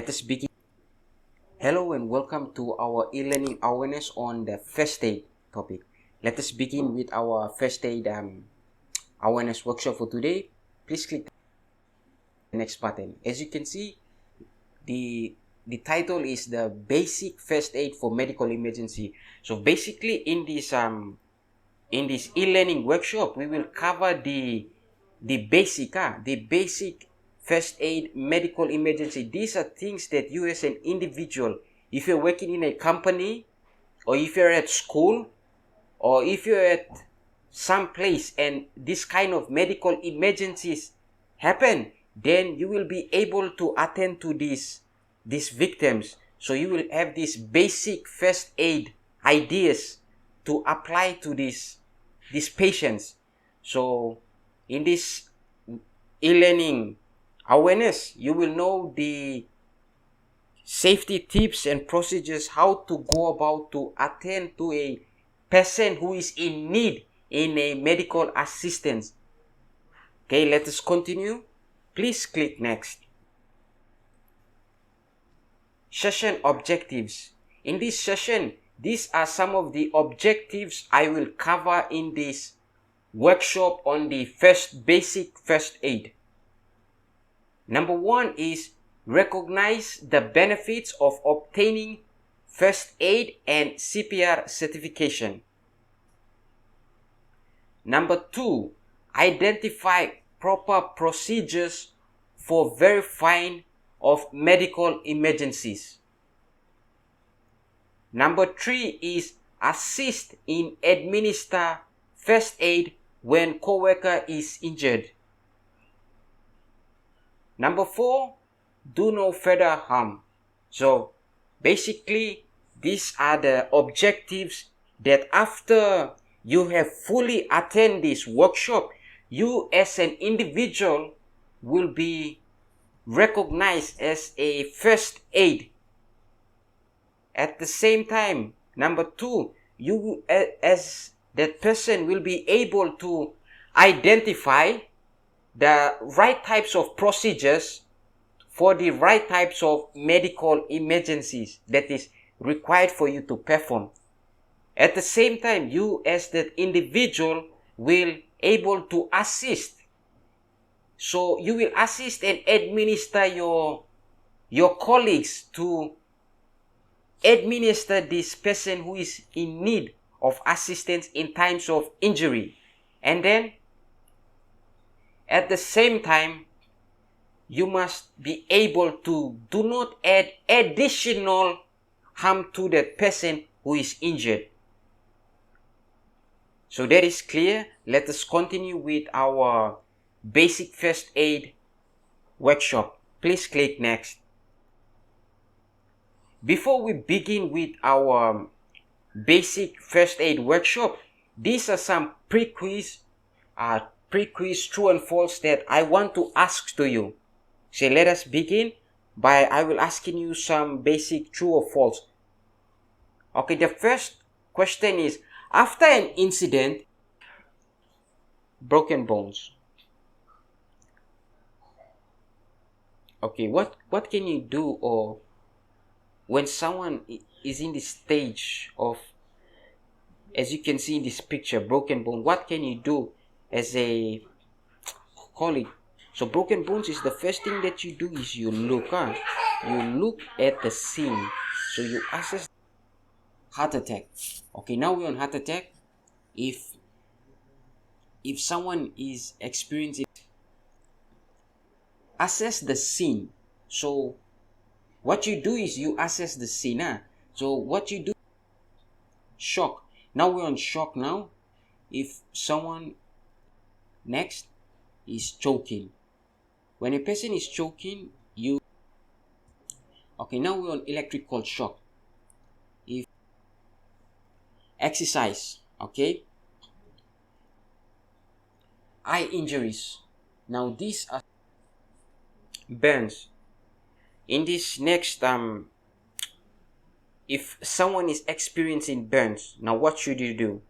Let us begin. Hello and welcome to our e-learning awareness on the first aid topic. Let us begin with our first aid awareness workshop for today. Please click the next button. As you can see, the title is the basic first aid for medical emergency. So basically in this e-learning workshop, we will cover the basic first aid medical emergency. These are things that you as an individual, if you're working in a company, or if you're at school, or if you're at some place and this kind of medical emergencies happen, then you will be able to attend to these victims. So you will have these basic first aid ideas to apply to these patients. So in this e-learning awareness, you will know the safety tips and procedures, how to go about to attend to a person who is in need in a medical assistance. Okay, let us continue. Please click next. Session objectives. In this session, these are some of the objectives I will cover in this workshop on the basic first aid. Number 1 is recognize the benefits of obtaining first aid and CPR certification. Number 2, identify proper procedures for verifying of medical emergencies. Number 3 is assist in administer first aid when coworker is injured. Number 4, do no further harm. So basically, these are the objectives that after you have fully attended this workshop, you as an individual will be recognized as a first aid. At the same time, number 2, you as that person will be able to identify the right types of procedures for the right types of medical emergencies that is required for you to perform. At the same time, you as that individual will able to assist. So you will assist and administer your colleagues to administer this person who is in need of assistance in times of injury. And then at the same time, you must be able to do not add additional harm to that person who is injured. So that is clear. Let us continue with our basic first aid workshop. Please click next. Before we begin with our basic first aid workshop, these are some pre-quiz true and false that I want to ask to you. So let us begin by I will asking you some basic true or false. Okay, the first question is, after an incident, broken bones. Okay, what can you do, or when someone is in this stage of, as you can see in this picture, broken bone, what can you do as a colleague? So broken bones is the first thing that you do is you look at the scene. So you assess heart attack. Okay, now we're on heart attack. If someone is experiencing, assess the scene. So what you do is you assess the scene. So what you do, shock. Now we're on shock now. If someone next is choking. When a person is choking, okay, now we're on electrical shock. If exercise, okay. Eye injuries. Now these are burns. In this next, if someone is experiencing burns, now what should you do?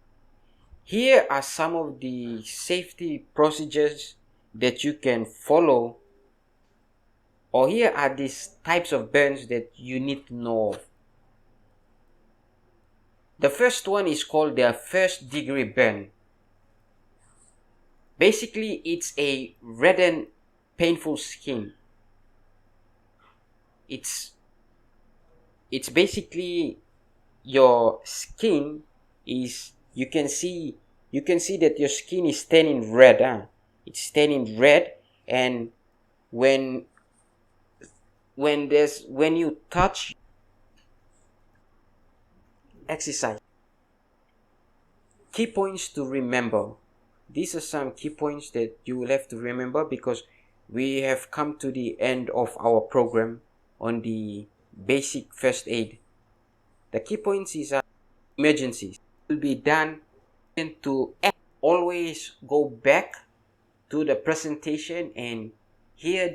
Here are some of the safety procedures that you can follow or here are these types of burns that you need to know of. The first one is called the first degree burn. Basically, it's a red and painful skin. It's basically your skin is, you can see that your skin is turning red. It's turning red, and when you touch exercise. Key points to remember. These are some key points that you will have to remember, because we have come to the end of our program on the basic first aid. The key points is emergencies will be done to always go back to the presentation and hear